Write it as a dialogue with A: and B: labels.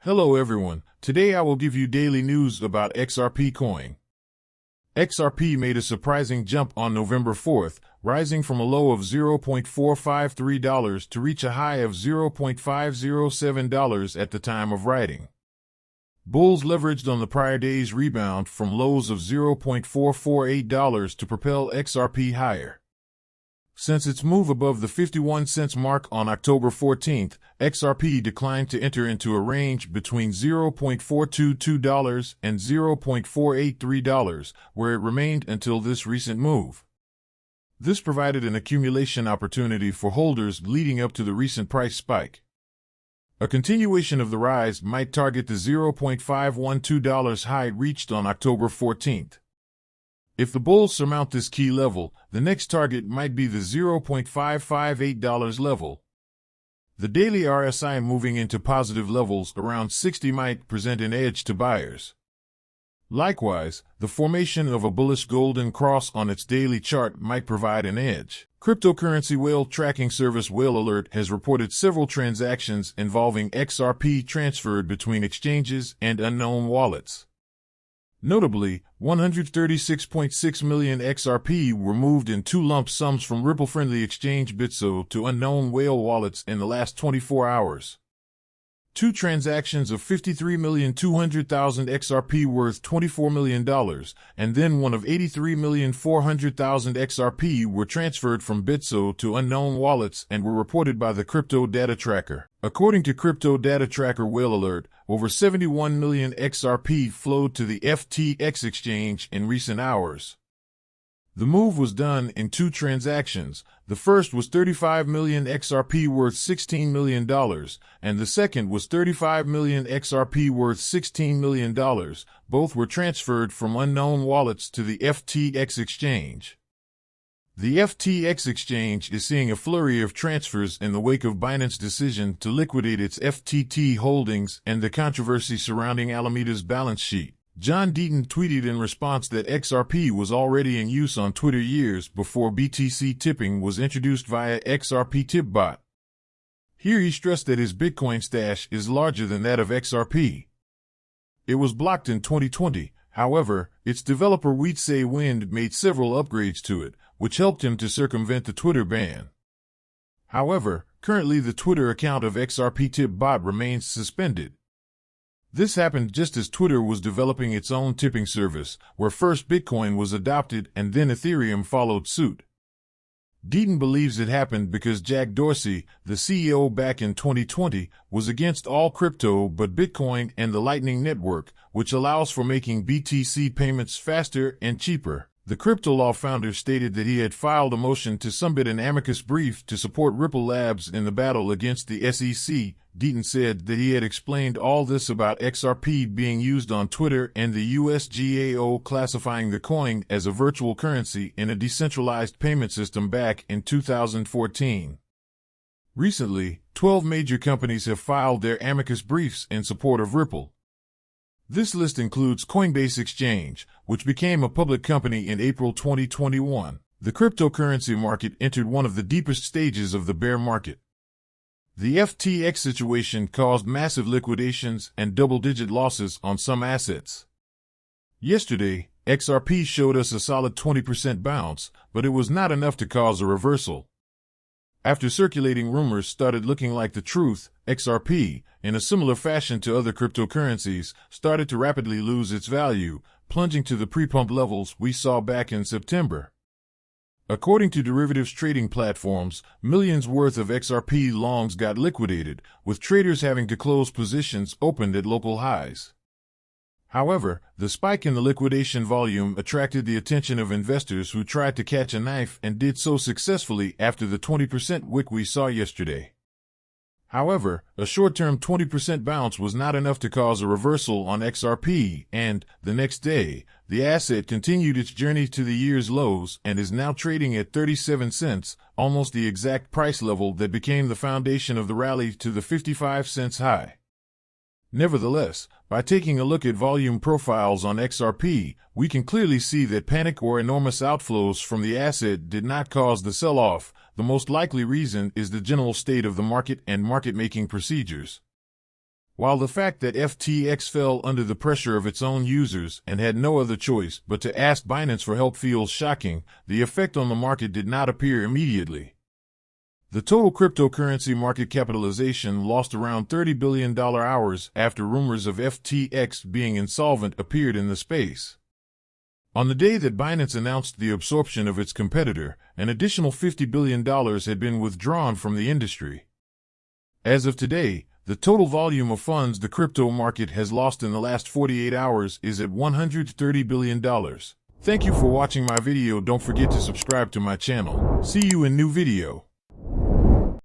A: Hello everyone, today I will give you daily news about XRP coin. XRP made a surprising jump on November 4th, rising from a low of $0.453 to reach a high of $0.507 at the time of writing. Bulls leveraged on the prior day's rebound from lows of $0.448 to propel XRP higher. Since its move above the 51 cents mark on October 14th, XRP declined to enter into a range between $0.422 and $0.483, where it remained until this recent move. This provided an accumulation opportunity for holders leading up to the recent price spike. A continuation of the rise might target the $0.512 high reached on October 14th. If the bulls surmount this key level, the next target might be the $0.558 level. The daily RSI moving into positive levels around 60 might present an edge to buyers. Likewise, the formation of a bullish golden cross on its daily chart might provide an edge. Cryptocurrency whale tracking service Whale Alert has reported several transactions involving XRP transferred between exchanges and unknown wallets. Notably, 136.6 million XRP were moved in two lump sums from Ripple-friendly exchange Bitso to unknown whale wallets in the last 24 hours. Two transactions of 53,200,000 XRP worth $24 million, and then one of 83,400,000 XRP were transferred from Bitso to unknown wallets and were reported by the Crypto Data Tracker. According to Crypto Data Tracker Whale Alert, over 71 million XRP flowed to the FTX exchange in recent hours. The move was done in two transactions. The first was 35 million XRP worth $16 million, and the second was 35 million XRP worth $16 million. Both were transferred from unknown wallets to the FTX exchange. The FTX exchange is seeing a flurry of transfers in the wake of Binance's decision to liquidate its FTT holdings and the controversy surrounding Alameda's balance sheet. John Deaton tweeted in response that XRP was already in use on Twitter years before BTC tipping was introduced via XRP Tip Bot. Here he stressed that his Bitcoin stash is larger than that of XRP. It was blocked in 2020, however, its developer Weetsay Wind made several upgrades to it, which helped him to circumvent the Twitter ban. However, currently the Twitter account of XRP Tip Bot remains suspended. This happened just as Twitter was developing its own tipping service, where first Bitcoin was adopted and then Ethereum followed suit. Deaton believes it happened because Jack Dorsey, the CEO back in 2020, was against all crypto but Bitcoin and the Lightning Network, which allows for making BTC payments faster and cheaper. The CryptoLaw founder stated that he had filed a motion to submit an amicus brief to support Ripple Labs in the battle against the SEC. Deaton said that he had explained all this about XRP being used on Twitter and the USGAO classifying the coin as a virtual currency in a decentralized payment system back in 2014. Recently, 12 major companies have filed their amicus briefs in support of Ripple. This list includes Coinbase Exchange, which became a public company in April 2021. The cryptocurrency market entered one of the deepest stages of the bear market. The FTX situation caused massive liquidations and double-digit losses on some assets. Yesterday, XRP showed us a solid 20% bounce, but it was not enough to cause a reversal. After circulating rumors started looking like the truth, XRP, in a similar fashion to other cryptocurrencies, started to rapidly lose its value, plunging to the pre-pump levels we saw back in September. According to derivatives trading platforms, millions worth of XRP longs got liquidated, with traders having to close positions opened at local highs. However, the spike in the liquidation volume attracted the attention of investors who tried to catch a knife and did so successfully after the 20% wick we saw yesterday. However, a short-term 20% bounce was not enough to cause a reversal on XRP, and, the next day, the asset continued its journey to the year's lows and is now trading at 37 cents, almost the exact price level that became the foundation of the rally to the 55 cents high. Nevertheless, by taking a look at volume profiles on XRP, we can clearly see that panic or enormous outflows from the asset did not cause the sell-off. The most likely reason is the general state of the market and market-making procedures. While the fact that FTX fell under the pressure of its own users and had no other choice but to ask Binance for help feels shocking, the effect on the market did not appear immediately. The total cryptocurrency market capitalization lost around $30 billion hours after rumors of FTX being insolvent appeared in the space. On the day that Binance announced the absorption of its competitor, an additional $50 billion had been withdrawn from the industry. As of today, the total volume of funds the crypto market has lost in the last 48 hours is at $130 billion. Thank you for watching my video. Don't forget to subscribe to my channel. See you in new video.